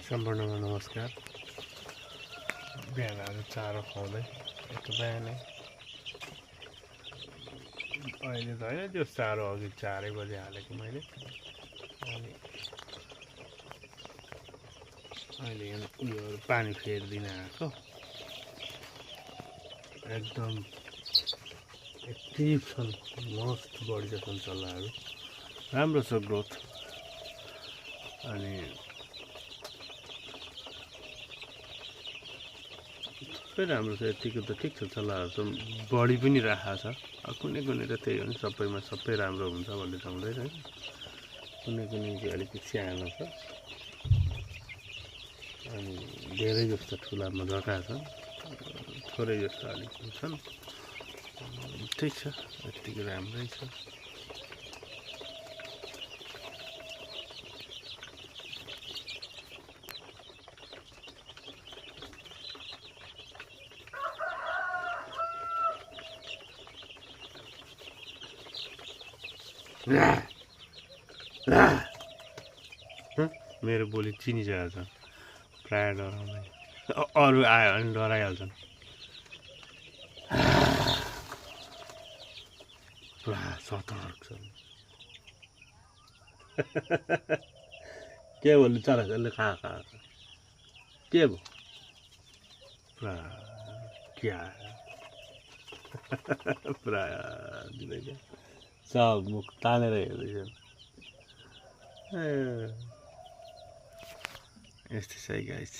सम्पूर्णमा नमस्कार। बिहान आज चारो खुवाउँदै यस्तो बिहानै अहिले त होइन त्यो चारो अघि 4 बजे हालेको मैले। अनि अहिले उयोहरू पानी फेरिदिन आएको। एकदम एक्टिभ छन्, मस्त बढी छन् चल्लाहरू, राम्रो छ ग्रोथ। अनि सबै राम्रो छ, यतिको त ठिक छ। चल्लाहरू त बढी पनि राखेको छ। कुनै कुनै त त्यही हो नि, सबैमा सबै राम्रो हुन्छ भन्ने त हुँदैन है। कुनै कुनै चाहिँ अलिकति सानो छ अनि धेरै जस्तो ठुलामा जग्गा छ, थोरै जस्तो अलिक छन्। ठिक छ, यतिको राम्रै छ। मेरो बोली चिनिसकेको छ, प्रायः डराउँदैन। अरू आयो भने डराइहाल्छन्। पुरा सतर्क छ। के बोल्नु चरा जसले खा के भयो पुरा क्या पुरा दिँदैछ, सब मुख तानेर हेर्दैछन्। यस्तै छ गाइस।